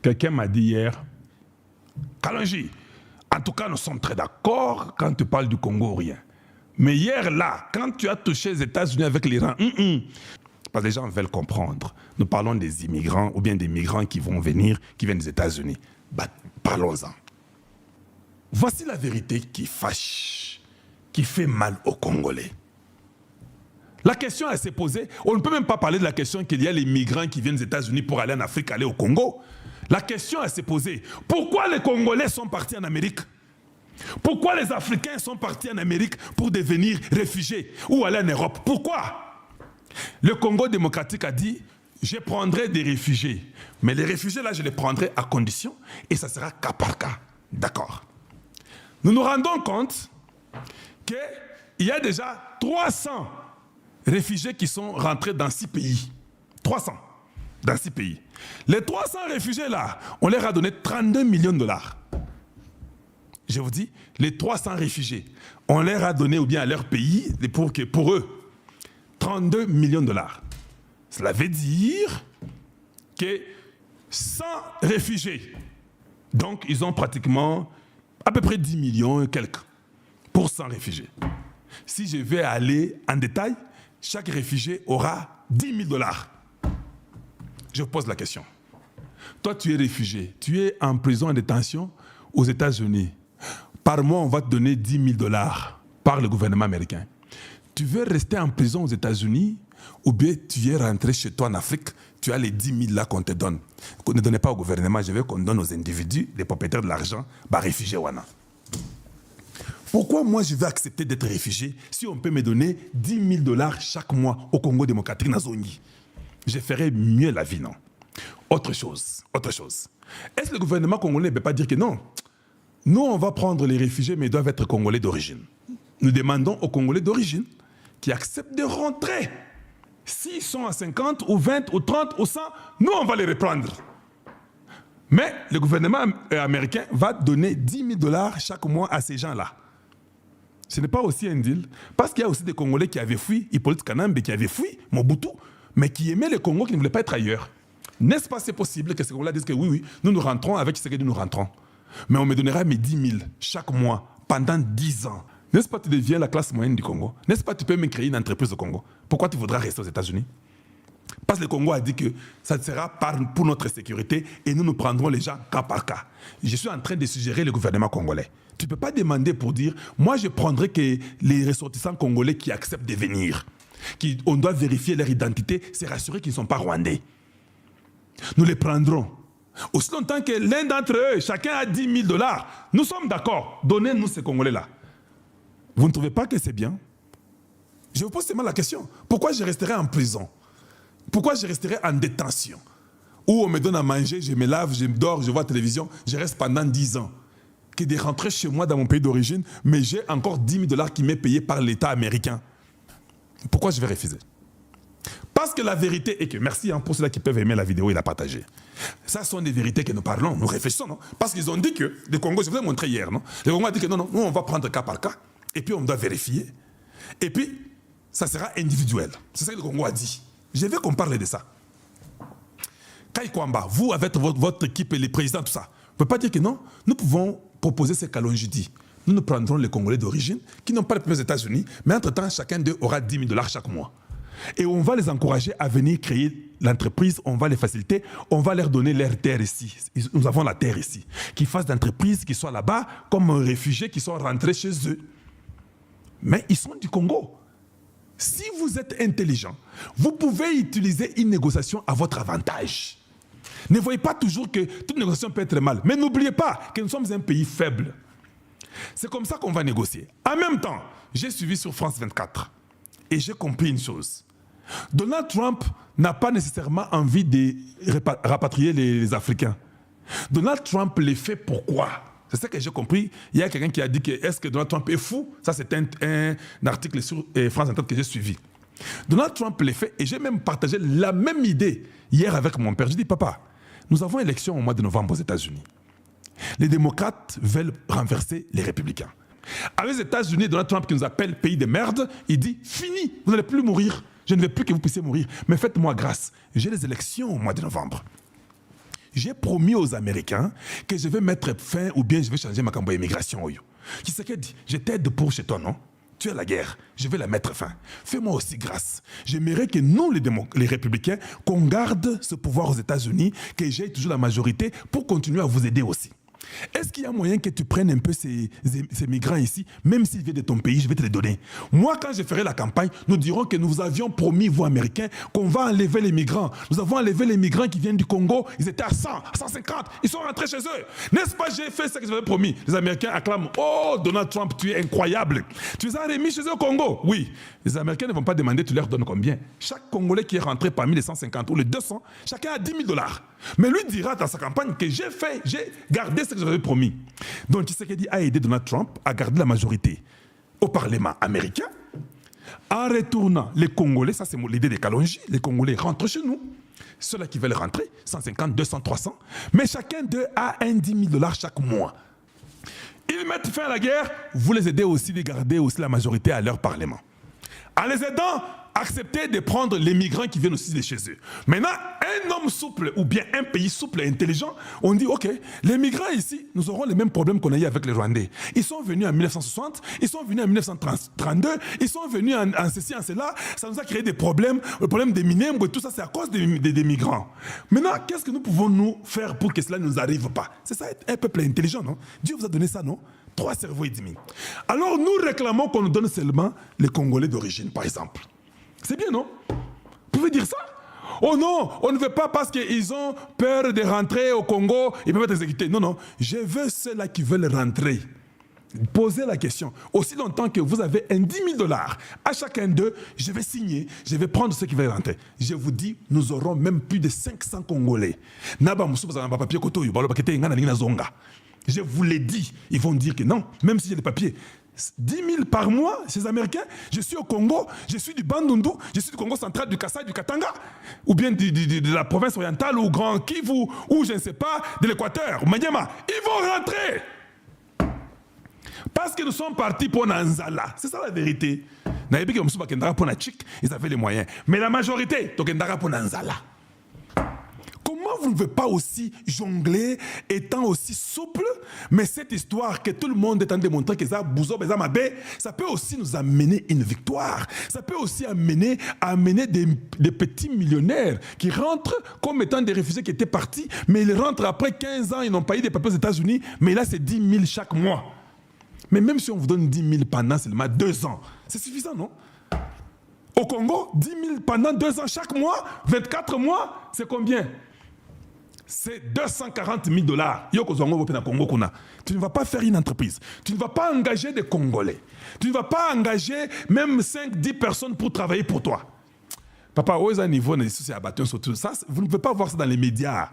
Quelqu'un m'a dit hier, Kalonji, en tout cas, nous sommes très d'accord quand tu parles du Congo ou rien. Mais hier, là, quand tu as touché les États-Unis avec l'Iran, parce que les gens veulent comprendre. Nous parlons des immigrants ou bien des migrants qui vont venir, qui viennent des États-Unis. Bah, parlons-en. Voici la vérité qui fâche, qui fait mal aux Congolais. La question à se poser, on ne peut même pas parler de la question qu'il y a les migrants qui viennent des États-Unis pour aller en Afrique, aller au Congo. La question à se poser, pourquoi les Congolais sont partis en Amérique? Pourquoi les Africains sont partis en Amérique pour devenir réfugiés ou aller en Europe? Pourquoi? Le Congo démocratique a dit, je prendrai des réfugiés. Mais les réfugiés, là, je les prendrai à condition et ça sera cas par cas. D'accord. Nous nous rendons compte qu'il y a déjà 300 réfugiés qui sont rentrés dans 6 pays. 300 dans 6 pays. Les 300 réfugiés, là, on leur a donné 32 millions de dollars. Je vous dis, les 300 réfugiés, on leur a donné, ou bien à leur pays, pour eux, 32 millions de dollars. Cela veut dire que 100 réfugiés, donc ils ont pratiquement à peu près 10 millions et quelques pour 100 réfugiés. Si je vais aller en détail, chaque réfugié aura 10 000 dollars. Je vous pose la question. Toi, tu es réfugié, tu es en prison, en détention aux États-Unis. Par mois, on va te donner 10 000 dollars par le gouvernement américain. Tu veux rester en prison aux États-Unis ou bien tu es rentré chez toi en Afrique, tu as les 10 000 là qu'on te donne. Qu'on ne donnait pas au gouvernement, je veux qu'on donne aux individus, les propriétaires de l'argent, bah réfugiés wana. Pourquoi moi je vais accepter d'être réfugié si on peut me donner 10 000 dollars chaque mois au Congo démocratique Nazongi? Je ferais mieux la vie, non? Autre chose. Est-ce que le gouvernement congolais ne peut pas dire que non? Nous, on va prendre les réfugiés, mais ils doivent être congolais d'origine. Nous demandons aux Congolais d'origine qui acceptent de rentrer. S'ils sont à 50 ou 20 ou 30 ou 100, nous, on va les reprendre. Mais le gouvernement américain va donner 10 000 dollars chaque mois à ces gens-là. Ce n'est pas aussi un deal, parce qu'il y a aussi des Congolais qui avaient fui, Hippolyte Kanambe qui avait fui, Mobutu, mais qui aimaient le Congo, qui ne voulaient pas être ailleurs. N'est-ce pas c'est possible que ces Congolais disent que oui, nous rentrons avec ce que nous rentrons. Mais on me donnera mes 10 000 chaque mois pendant 10 ans. N'est-ce pas tu deviens la classe moyenne du Congo? N'est-ce pas tu peux même créer une entreprise au Congo? Pourquoi tu voudras rester aux États-Unis? Parce que le Congo a dit que ça sera pour notre sécurité et nous prendrons les gens cas par cas. Je suis en train de suggérer le gouvernement congolais. Tu ne peux pas demander pour dire, moi je prendrai que les ressortissants congolais qui acceptent de venir, on doit vérifier leur identité, c'est rassurer qu'ils ne sont pas rwandais. Nous les prendrons. Aussi longtemps que l'un d'entre eux, chacun a 10 000 dollars, nous sommes d'accord, donnez-nous ces Congolais-là. Vous ne trouvez pas que c'est bien? Je vous pose seulement la question. Pourquoi je resterai en prison? Pourquoi je resterai en détention? Où on me donne à manger, je me lave, je dors, je vois la télévision, je reste pendant 10 ans. Que de rentrer chez moi dans mon pays d'origine, mais j'ai encore 10 000 dollars qui m'est payé par l'État américain. Pourquoi je vais refuser? Parce que la vérité est que, merci pour ceux qui peuvent aimer la vidéo et la partager. Ça sont des vérités que nous parlons, nous réfléchissons, non? Parce qu'ils ont dit que, le Congo, je vous ai montré hier, non? Le Congo a dit que non, nous on va prendre cas par cas, et puis on doit vérifier. Et puis, ça sera individuel. C'est ça que le Congo a dit. Je veux qu'on parle de ça. Kai Kwamba, vous avec votre équipe et les présidents, tout ça, ne pouvez pas dire que non, nous pouvons proposer ce qu'Alonji dit. Nous prendrons les Congolais d'origine qui n'ont pas les premiers États-Unis, mais entre-temps, chacun d'eux aura 10 000 dollars chaque mois. Et on va les encourager à venir créer l'entreprise, on va les faciliter, on va leur donner leur terre ici. Nous avons la terre ici. Qu'ils fassent d'entreprises, qu'ils soient là-bas, comme réfugiés qui sont rentrés chez eux. Mais ils sont du Congo. Si vous êtes intelligent, vous pouvez utiliser une négociation à votre avantage. Ne voyez pas toujours que toute négociation peut être mal. Mais n'oubliez pas que nous sommes un pays faible. C'est comme ça qu'on va négocier. En même temps, j'ai suivi sur France 24 et j'ai compris une chose. Donald Trump n'a pas nécessairement envie de rapatrier les Africains. Donald Trump les fait pourquoi? C'est ça que j'ai compris. Il y a quelqu'un qui a dit que est-ce que Donald Trump est fou? Ça, c'est un article sur France 24 que j'ai suivi. Donald Trump les fait et j'ai même partagé la même idée hier avec mon père. Je dis, papa, nous avons élection au mois de novembre aux États-Unis. Les démocrates veulent renverser les républicains. Avec les États-Unis, Donald Trump qui nous appelle pays de merde, il dit, fini, vous n'allez plus mourir. Je ne veux plus que vous puissiez mourir, mais faites-moi grâce. J'ai les élections au mois de novembre. J'ai promis aux Américains que je vais mettre fin ou bien je vais changer ma campagne d'immigration. Tshisekedi, je t'aide pour chez toi, non? Tu as la guerre, je vais la mettre fin. Fais-moi aussi grâce. J'aimerais que nous, les républicains, qu'on garde ce pouvoir aux États-Unis, que j'aie toujours la majorité pour continuer à vous aider aussi. Est-ce qu'il y a moyen que tu prennes un peu ces migrants ici, même s'ils viennent de ton pays, je vais te les donner. Moi, quand je ferai la campagne, nous dirons que nous avions promis, vous Américains, qu'on va enlever les migrants. Nous avons enlevé les migrants qui viennent du Congo, ils étaient à 100, à 150, ils sont rentrés chez eux. N'est-ce pas, j'ai fait ce que j'avais promis. Les Américains acclament, oh Donald Trump, tu es incroyable. Tu les as remis chez eux au Congo. Oui, les Américains ne vont pas demander, tu leur donnes combien. Chaque Congolais qui est rentré parmi les 150 ou les 200, chacun a $10 000. Mais lui dira dans sa campagne que j'ai gardé ce que j'avais promis. Donc Tshisekedi a aidé Donald Trump à garder la majorité au Parlement américain en retournant les Congolais, ça c'est l'idée des Kalonji, les Congolais rentrent chez nous. Ceux-là qui veulent rentrer, 150, 200, 300, mais chacun d'eux a un $10 000 chaque mois. Ils mettent fin à la guerre, vous les aidez aussi de garder aussi la majorité à leur Parlement. En les aidant, acceptez de prendre les migrants qui viennent aussi de chez eux. Maintenant, un homme souple ou bien un pays souple et intelligent, on dit, ok, les migrants ici, nous aurons les mêmes problèmes qu'on a eu avec les Rwandais. Ils sont venus en 1960, ils sont venus en 1932, ils sont venus en ceci, en cela, ça nous a créé des problèmes, le problème des mineurs, tout ça c'est à cause des migrants. Maintenant, qu'est-ce que nous pouvons nous faire pour que cela ne nous arrive pas? C'est ça être un peuple intelligent, non? Dieu vous a donné ça, non? 3 cerveaux et demi. Alors nous réclamons qu'on nous donne seulement les Congolais d'origine, par exemple. C'est bien, non? Vous pouvez dire ça? Oh non, on ne veut pas parce qu'ils ont peur de rentrer au Congo, ils peuvent être exécutés. Non, non, je veux ceux-là qui veulent rentrer. Posez la question. Aussi longtemps que vous avez un $10 000 à chacun d'eux, je vais signer, je vais prendre ceux qui veulent rentrer. Je vous dis, nous aurons même plus de 500 Congolais. Je vous l'ai dit, ils vont dire que non, même si j'ai des papiers. 10 000 par mois, ces Américains, je suis au Congo, je suis du Bandundu, je suis du Congo central, du Kassai, du Katanga, ou bien de la province orientale, ou Grand Kivu, ou je ne sais pas, de l'Équateur, Maniema. Ils vont rentrer. Parce que nous sommes partis pour Nanzala. C'est ça la vérité. Ils avaient les moyens. Mais la majorité, pour Nanzala. Comment vous ne pouvez pas aussi jongler, étant aussi souple, mais cette histoire que tout le monde est en train de démontrer que ça, ça peut aussi nous amener une victoire. Ça peut aussi amener des petits millionnaires qui rentrent comme étant des réfugiés qui étaient partis, mais ils rentrent après 15 ans, ils n'ont pas eu des papiers aux États-Unis, mais là c'est 10 000 chaque mois. Mais même si on vous donne 10 000 pendant seulement 2 ans, c'est suffisant, non? Au Congo, 10 000 pendant 2 ans chaque mois, 24 mois, c'est combien? C'est 240 000 $. Tu ne vas pas faire une entreprise. Tu ne vas pas engager des Congolais. Tu ne vas pas engager même 5-10 personnes pour travailler pour toi. Papa, où est un niveau, ça, vous ne pouvez pas voir ça dans les médias.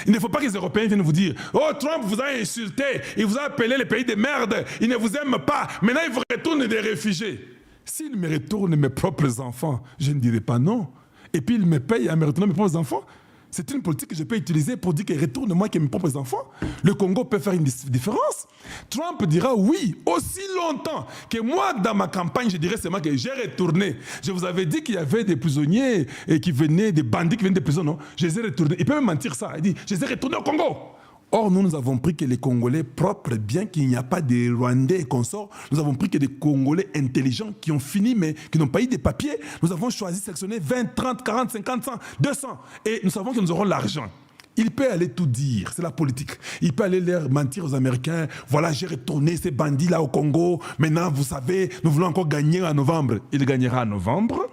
Il ne faut pas que les Européens viennent vous dire « Oh, Trump vous a insulté, il vous a appelé les pays de merde, il ne vous aime pas, maintenant il vous retourne des réfugiés. » S'il me retourne mes propres enfants, je ne dirai pas non. Et puis il me paye à me retourner mes propres enfants. C'est une politique que je peux utiliser pour dire que retourne-moi que mes propres enfants. Le Congo peut faire une différence. Trump dira oui, aussi longtemps que moi, dans ma campagne, je dirais seulement que j'ai retourné. Je vous avais dit qu'il y avait des prisonniers qui venaient, des bandits qui venaient des prisons, non? Je les ai retournés. Il peut même mentir ça. Il dit, je les ai retournés au Congo. Or, nous avons pris que les Congolais propres, bien qu'il n'y a pas des Rwandais et consorts, nous avons pris que des Congolais intelligents qui ont fini, mais qui n'ont pas eu des papiers. Nous avons choisi de sélectionner 20, 30, 40, 50, 100, 200. Et nous savons que nous aurons l'argent. Il peut aller tout dire, c'est la politique. Il peut aller leur mentir aux Américains. Voilà, j'ai retourné ces bandits-là au Congo. Maintenant, vous savez, nous voulons encore gagner en novembre. Il gagnera en novembre.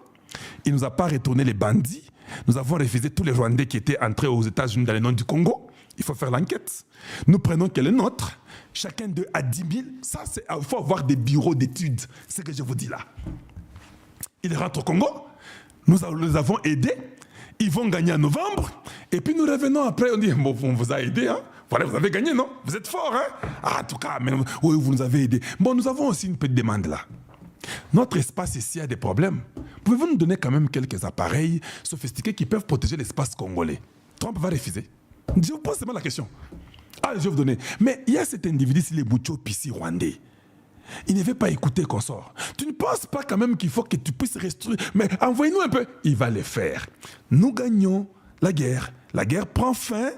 Il ne nous a pas retourné les bandits. Nous avons refusé tous les Rwandais qui étaient entrés aux États-Unis dans le nom du Congo. Il faut faire l'enquête. Nous prenons quel est notre. Chacun d'eux a 10 000. Ça, il faut avoir des bureaux d'études. C'est ce que je vous dis là. Ils rentrent au Congo. Nous les avons aidés. Ils vont gagner en novembre. Et puis nous revenons après. On dit, bon, on vous a aidé. Hein? Voilà, vous avez gagné, non? Vous êtes forts. Hein? Ah, en tout cas, mais, oui, vous nous avez aidés. Bon, nous avons aussi une petite demande là. Notre espace ici a des problèmes. Pouvez-vous nous donner quand même quelques appareils sophistiqués qui peuvent protéger l'espace congolais? Trump va refuser. Je vous pose seulement la question. Ah, je vais vous donner. Mais il y a cet individu, c'est les Boucho Pissi rwandais. Il ne veut pas écouter qu'on sort. Tu ne penses pas quand même qu'il faut que tu puisses restaurer. Mais envoyez-nous un peu. Il va le faire. Nous gagnons la guerre. La guerre prend fin.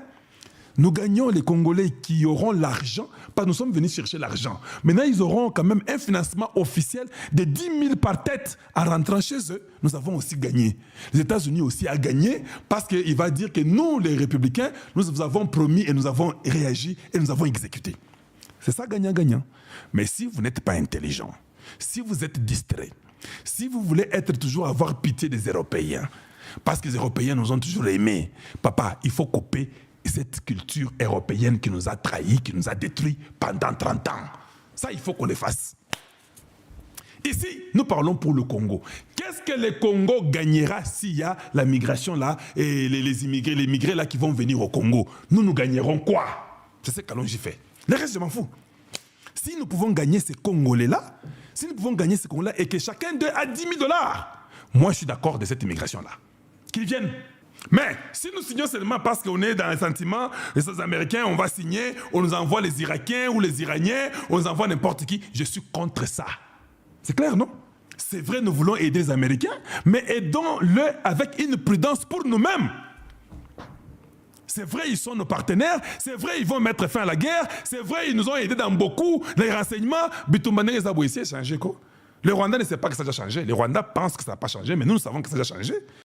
Nous gagnons les Congolais qui auront l'argent, parce que nous sommes venus chercher l'argent. Maintenant, ils auront quand même un financement officiel de 10 000 par tête en rentrant chez eux. Nous avons aussi gagné. Les États-Unis aussi a gagné parce qu'il va dire que nous, les républicains, nous vous avons promis et nous avons réagi et nous avons exécuté. C'est ça gagnant-gagnant. Mais si vous n'êtes pas intelligent, si vous êtes distrait, si vous voulez être toujours avoir pitié des Européens, parce que les Européens nous ont toujours aimés, papa, il faut couper cette culture européenne qui nous a trahis, qui nous a détruits pendant 30 ans. Ça, il faut qu'on le fasse. Ici, nous parlons pour le Congo. Qu'est-ce que le Congo gagnera s'il y a la migration là et les immigrés là qui vont venir au Congo? Nous gagnerons quoi? C'est ce que j'ai fait. Le reste, je m'en fous. Si nous pouvons gagner ces Congolais-là, si nous pouvons gagner ces Congolais et que chacun d'eux a 10 000 $, moi, je suis d'accord de cette immigration-là. Qu'ils viennent. Mais si nous signons seulement parce qu'on est dans un sentiment, les Américains, on va signer, on nous envoie les Irakiens ou les Iraniens, on nous envoie n'importe qui, je suis contre ça. C'est clair, non? C'est vrai, nous voulons aider les Américains, mais aidons-le avec une prudence pour nous-mêmes. C'est vrai, ils sont nos partenaires. C'est vrai, ils vont mettre fin à la guerre. C'est vrai, ils nous ont aidés dans beaucoup. Les renseignements, Bitumbané les a changé quoi? Le Rwanda ne sait pas que ça a changé. Les Rwandais pensent que ça n'a pas changé, mais nous savons que ça a changé.